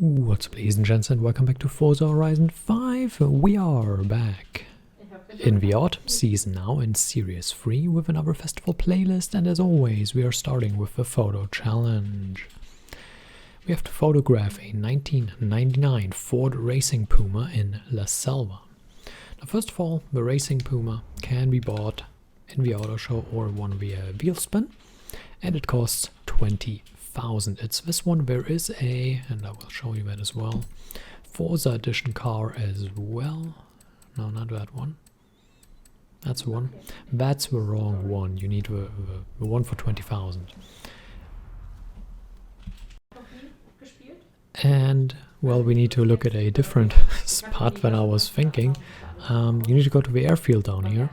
What's up, ladies and gents, and welcome back to Forza Horizon 5. We are back in the autumn season now in Series 3 with another festival playlist, and as always we are starting with the photo challenge. We have to photograph a 1999 Ford Racing Puma in La Selva. Now first of all, the Racing Puma can be bought in the auto show or won via wheel spin, and it costs 20,000. It's this one. There is a, and I will show you that as well, Forza edition car as well. No, not that one. That's the one. That's the wrong one. You need the one for 20,000. And, well, we need to look at a different spot than I was thinking. You need to go to the airfield down here.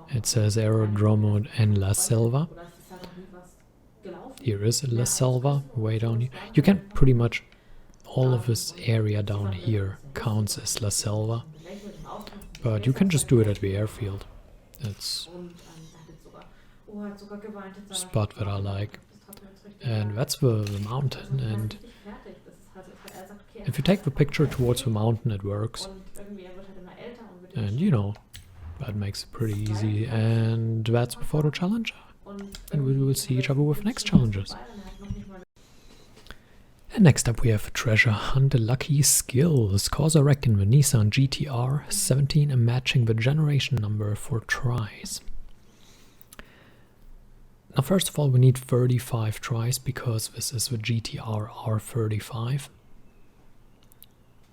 It says Aerodromo en La Selva. Here is La Selva, way down here. You can pretty much, all of this area down here counts as La Selva. But you can just do it at the airfield. It's a spot that I like. And that's the mountain, and if you take the picture towards the mountain it works. And you know, that makes it pretty easy. And that's the photo challenge. And we will see each other with next challenges. And next up we have Treasure Hunt Lucky Skills. Cause a wreck in the Nissan GTR 17 and matching the generation number for tries. Now first of all we need 35 tries because this is the GTR R35.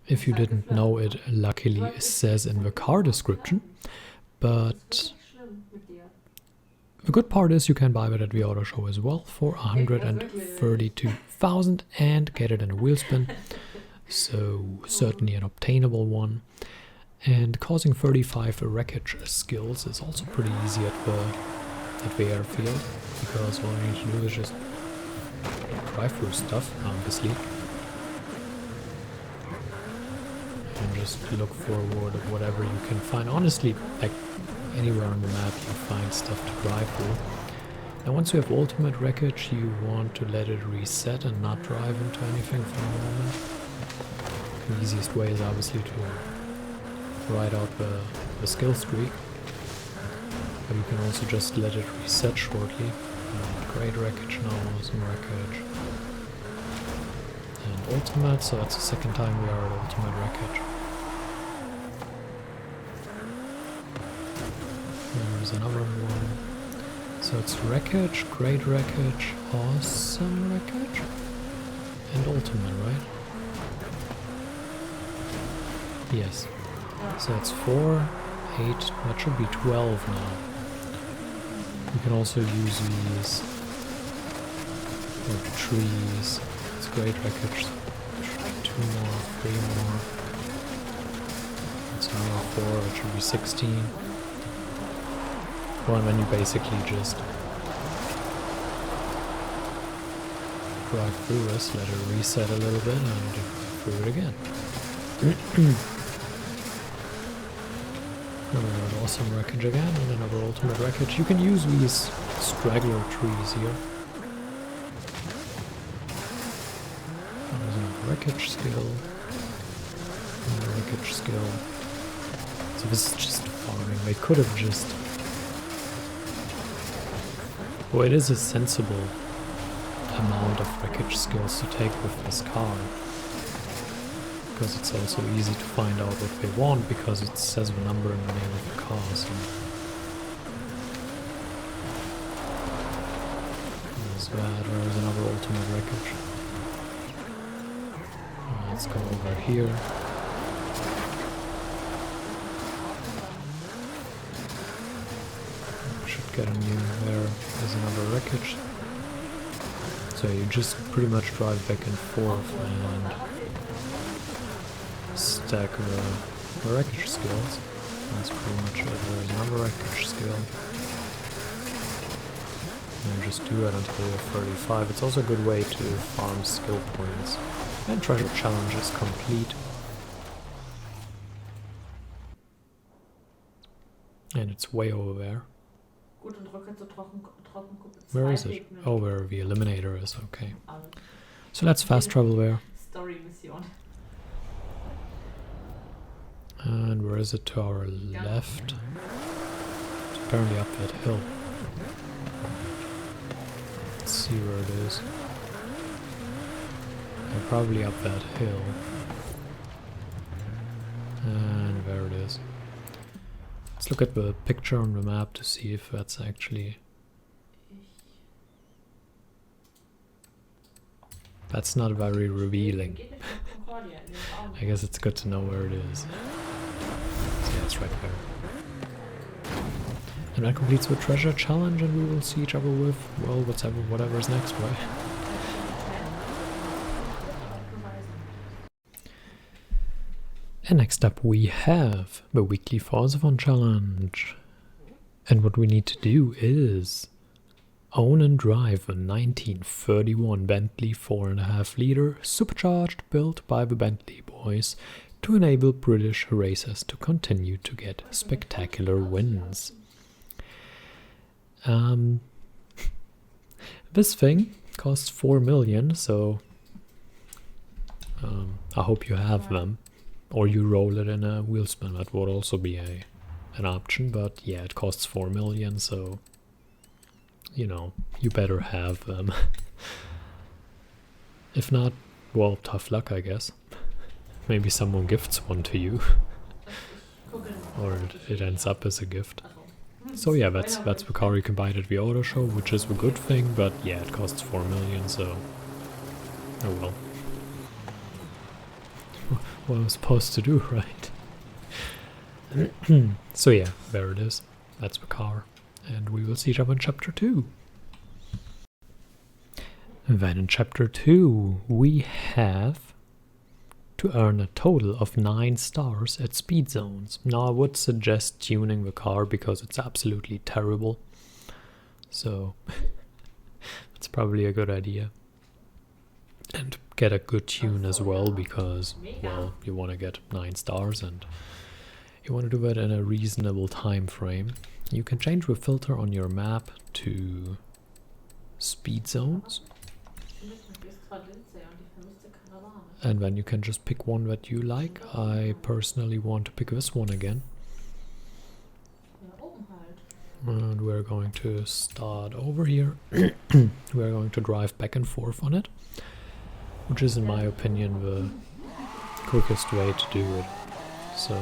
If you didn't know it, luckily says in the car description. But the good part is you can buy it at the auto show as well for 132,000 and get it in a wheel spin. So certainly an obtainable one. And causing 35 wreckage skills is also pretty easy at the airfield, because all you need to do is just drive through stuff, obviously. And just look forward at whatever you can find. Honestly, like anywhere on the map you find stuff to drive through. Now once you have ultimate wreckage, you want to let it reset and not drive into anything for a moment. The easiest way is obviously to ride out the skill streak. But you can also just let it reset shortly. Great wreckage now, some wreckage. And ultimate, so that's the second time we are at ultimate wreckage. There's another one. So it's wreckage, great wreckage, awesome wreckage, and ultimate, right? Yes. So it's 4, 8, that should be 12 now. You can also use these for the trees. It's great wreckage. 2 more, 3 more. It's another 4, it should be 16. One when you basically just drive through this, let it reset a little bit, and go through it again. Another awesome wreckage again, and another ultimate wreckage. You can use these straggler trees here. There's another wreckage skill. Another wreckage skill. So this is just farming. They could have just... Well, it is a sensible amount of wreckage skills to take with this car. Because it's also easy to find out what they want, because it says the number in the name of the car. So there's that, there's another ultimate wreckage. Let's go over here. Should get a new, there's another wreckage. So you just pretty much drive back and forth and stack the wreckage skills. That's pretty much it. There's another wreckage skill. And just do it until you're 35. It's also a good way to farm skill points. And treasure challenge is complete. And it's way over there. Where is it? Oh, where the eliminator is, okay. So let's fast travel there. And where is it to our left? It's apparently up that hill. Let's see where it is. Yeah, probably up that hill. And there it is. Let's look at the picture on the map to see if that's actually... That's not very revealing. I guess it's good to know where it is. So yeah, it's right there. And that completes the treasure challenge, and we will see each other with, well, whatever's next, right? And next up we have the weekly Forzathon challenge. And what we need to do is own and drive a 1931 Bentley 4.5 liter supercharged built by the Bentley boys to enable British racers to continue to get spectacular wins. This thing costs 4 million, so I hope you have them. Or you roll it in a wheel spin, that would also be an option, but yeah, it costs 4 million, so you know, you better have them. If not, well, tough luck, I guess. Maybe someone gifts one to you. Or it ends up as a gift. So yeah, that's the car you can buy at the auto show, which is a good thing, but yeah, it costs 4 million, so oh well. What I was supposed to do, right? So yeah, there it is. That's the car. And we will see each other in chapter 2. And then in chapter 2 we have to earn a total of 9 stars at speed zones. Now I would suggest tuning the car because it's absolutely terrible. So it's probably a good idea. And get a good tune as well because, well, you want to get 9 stars and you want to do it in a reasonable time frame. You can change the filter on your map to speed zones. And then you can just pick one that you like. I personally want to pick this one again. And we're going to start over here. We're going to drive back and forth on it, which is in my opinion the quickest way to do it. So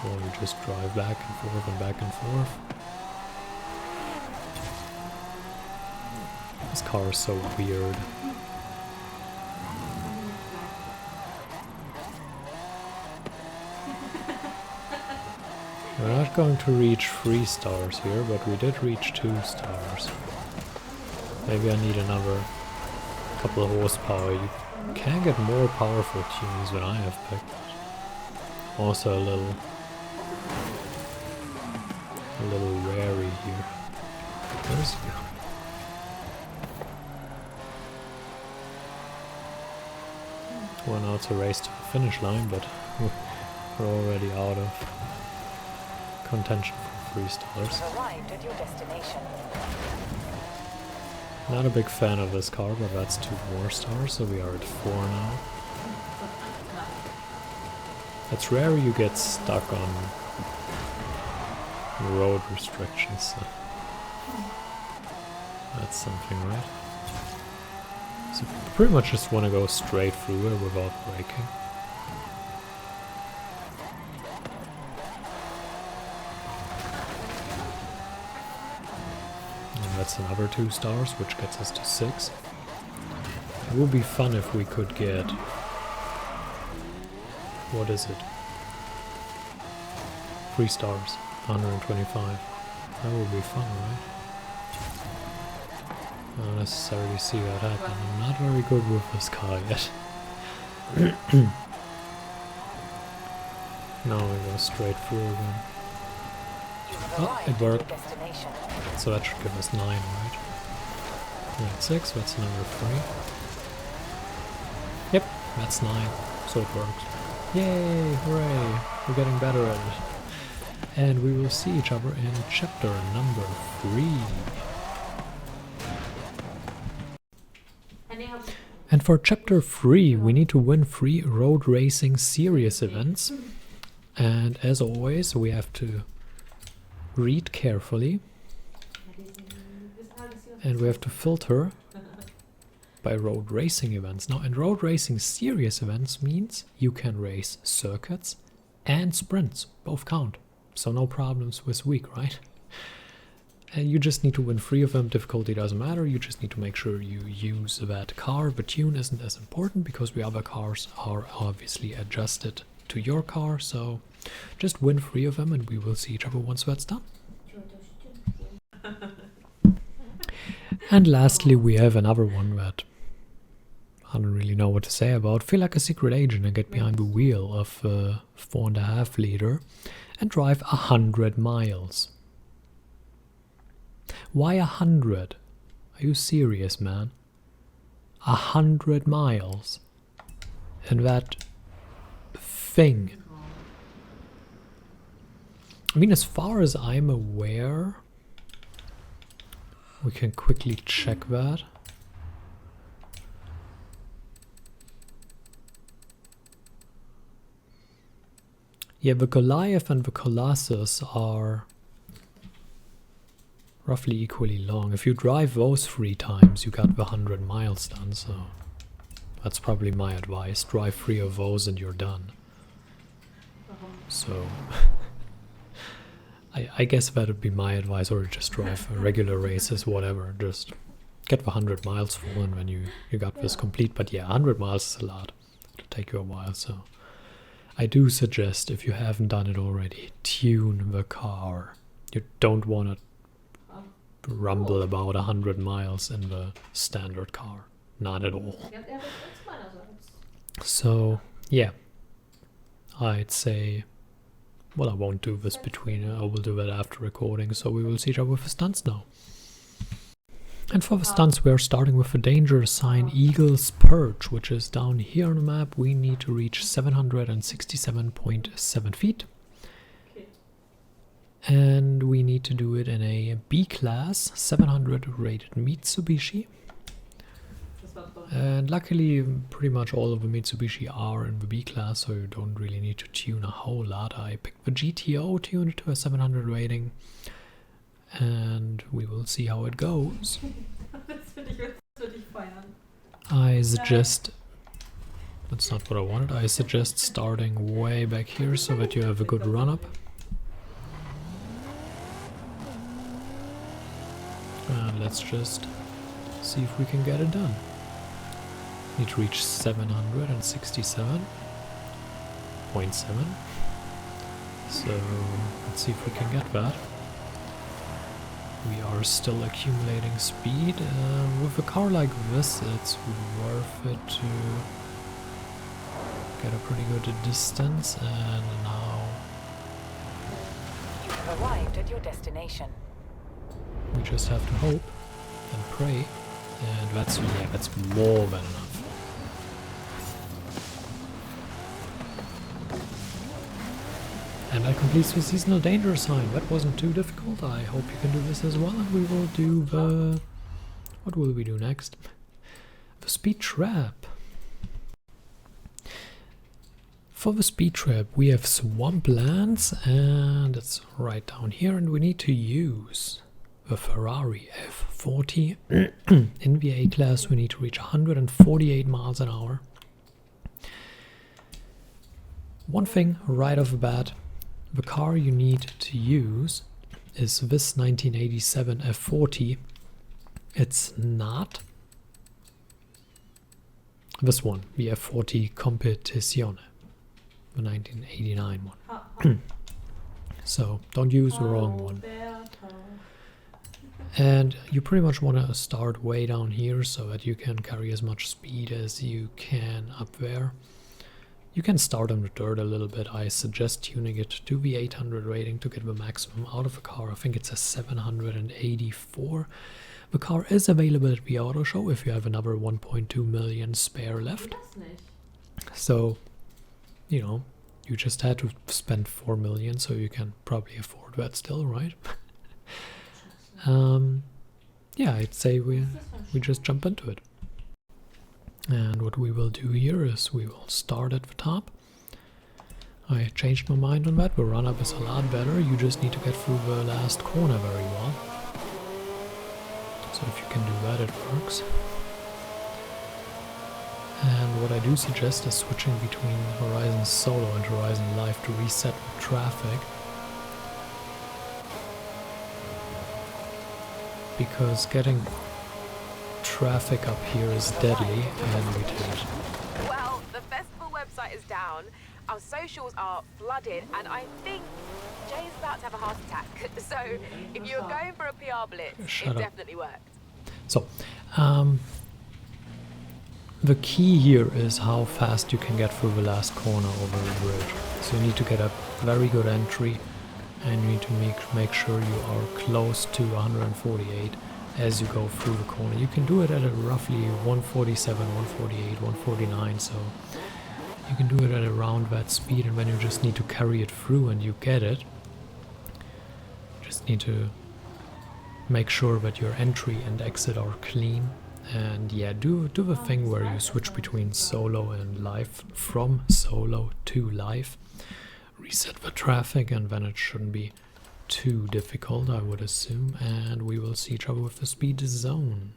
we'll just drive back and forth and back and forth. This car is so weird. We're not going to reach 3 stars here, but we did reach 2 stars. Maybe I need another couple of horsepower. You can get more powerful tunes than I have picked. Also a little wary here. Where's he? Well, now it's a race to the finish line, but we're already out of contention for 3 stars. Arrived at your destination. Not a big fan of this car, but that's 2 more stars, so we are at 4 now. It's rare you get stuck on road restrictions, so that's something, right? So pretty much just want to go straight through it without braking. And that's another 2 stars, which gets us to 6. It would be fun if we could get... What is it? 3 stars, 125. That would be fun, right? I don't necessarily see that happen. I'm not very good with this car yet. Now we go straight through again. Oh, it worked. So that should give us 9, right? That's 6, that's another 3. Yep, that's 9. So it works. Yay! Hooray! We're getting better at it. And we will see each other in chapter number 3. And for chapter 3 we need to win 3 road racing series events. And as always, we have to read carefully. And we have to filter by road racing events. Now, in road racing, serious events means you can race circuits and sprints. Both count. So no problems with week, right? And you just need to win 3 of them. Difficulty doesn't matter. You just need to make sure you use that car. The tune isn't as important because the other cars are obviously adjusted to your car. So just win 3 of them and we will see each other once that's done. And lastly, we have another one that I don't really know what to say about. Feel like a secret agent and get behind the wheel of a 4.5 liter and drive 100 miles. Why 100? Are you serious, man? 100 miles. And that thing. I mean, as far as I'm aware, we can quickly check that. Yeah, the Goliath and the Colossus are roughly equally long. If you drive those 3 times, you got the 100 miles done, so that's probably my advice. Drive 3 of those and you're done. So I guess that would be my advice, or just drive regular races, whatever. Just get the 100 miles full and then you got this complete. But yeah, 100 miles is a lot. It'll take you a while, so I do suggest, if you haven't done it already, tune the car. You don't want to rumble about 100 miles in the standard car. Not at all. So, yeah. I'd say, well, I won't do this between, I will do that after recording, so we will see each other with the stunts now. And for the stunts, we are starting with the danger sign Eagle's Perch, which is down here on the map. We need to reach 767.7 feet. And we need to do it in a B-class 700 rated Mitsubishi. And luckily, pretty much all of the Mitsubishi are in the B-class, so you don't really need to tune a whole lot. I picked the GTO, tuned it to a 700 rating. And we will see how it goes. I suggest, that's not what I wanted, I suggest starting way back here so that you have a good run up. And let's just see if we can get it done. Need to reach 767.7. So let's see if we can get that. We are still accumulating speed. With a car like this, it's worth it to get a pretty good distance. And now you have arrived at your destination. We just have to hope and pray, and that's more than enough. And I complete the seasonal danger sign. That wasn't too difficult. I hope you can do this as well. And we will do the... What will we do next? The speed trap. For the speed trap, we have swamplands, and it's right down here. And we need to use the Ferrari F40. In the A class, we need to reach 148 miles an hour. One thing right off the bat. The car you need to use is this 1987 F40. It's not this one, the F40 Competizione, the 1989 one. So don't use the wrong one. And you pretty much want to start way down here so that you can carry as much speed as you can up there. You can start on the dirt a little bit. I suggest tuning it to the 800 rating to get the maximum out of the car. I think it's a 784. The car is available at the auto show if you have another 1.2 million spare left. So, you know, you just had to spend 4 million, so you can probably afford that still, right? Yeah, I'd say we just jump into it. And what we will do here is we will start at the top. I changed my mind on that. The run-up is a lot better. You just need to get through the last corner very well. So if you can do that, it works. And what I do suggest is switching between Horizon Solo and Horizon Live to reset the traffic. Because getting traffic up here is deadly, and we did it. Well, the festival website is down, our socials are flooded, and I think Jay's about to have a heart attack. So, if you're going for a PR blitz, it definitely worked. So, the key here is how fast you can get through the last corner over the bridge. So you need to get a very good entry, and you need to make sure you are close to 148 as you go through the corner. You can do it at a roughly 147, 148, 149, so you can do it at around that speed, and then you just need to carry it through and you get it. Just need to make sure that your entry and exit are clean. And yeah, do the thing where you switch between solo and live, from solo to live. Reset the traffic, and then it shouldn't be too difficult, I would assume. And we will see each other with the speed zone.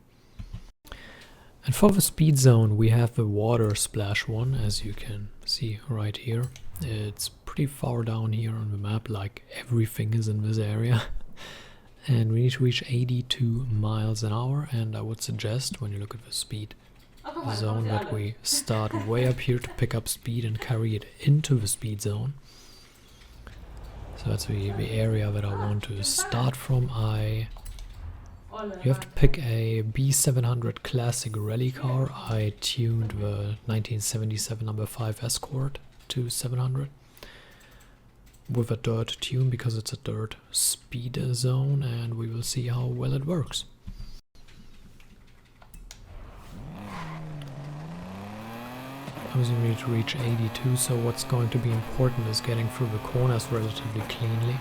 And for the speed zone, we have the water splash one, as you can see right here. It's pretty far down here on the map, like everything is in this area. And we need to reach 82 miles an hour, and I would suggest, when you look at the speed zone, that we start way up here to pick up speed and carry it into the speed zone. So that's the area that I want to start from. You have to pick a B700 Classic rally car. I tuned the 1977 number 5 Escort to 700. With a dirt tune, because it's a dirt speed zone, and we will see how well it works. Obviously we need to reach 82, so what's going to be important is getting through the corners relatively cleanly.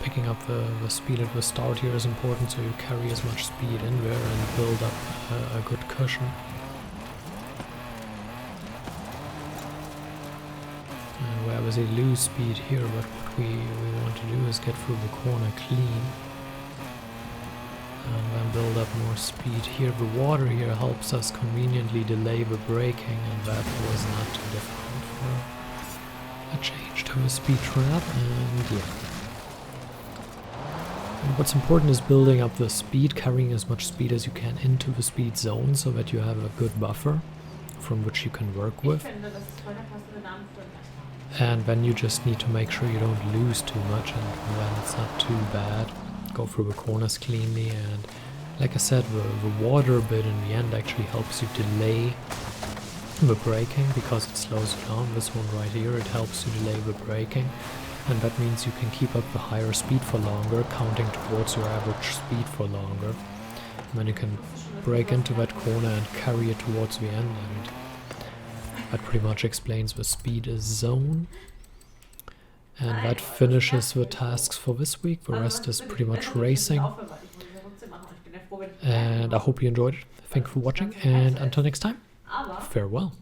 Picking up the speed at the start here is important, so you carry as much speed in there and build up a good cushion. We obviously lose speed here, but what we want to do is get through the corner clean and then build up more speed here. The water here helps us conveniently delay the braking, and that was not too difficult for a change to a speed trap. And yeah, and what's important is building up the speed, carrying as much speed as you can into the speed zone so that you have a good buffer from which you can work with. And then you just need to make sure you don't lose too much, and when it's not too bad, go through the corners cleanly. And like I said, the water bit in the end actually helps you delay the braking, because it slows you down. This one right here, it helps you delay the braking, and that means you can keep up the higher speed for longer, counting towards your average speed for longer. And then you can brake into that corner and carry it towards the end, and that pretty much explains the speed zone. And that finishes the tasks for this week. The rest is pretty much racing. And I hope you enjoyed it. Thank you for watching, and until next time, farewell.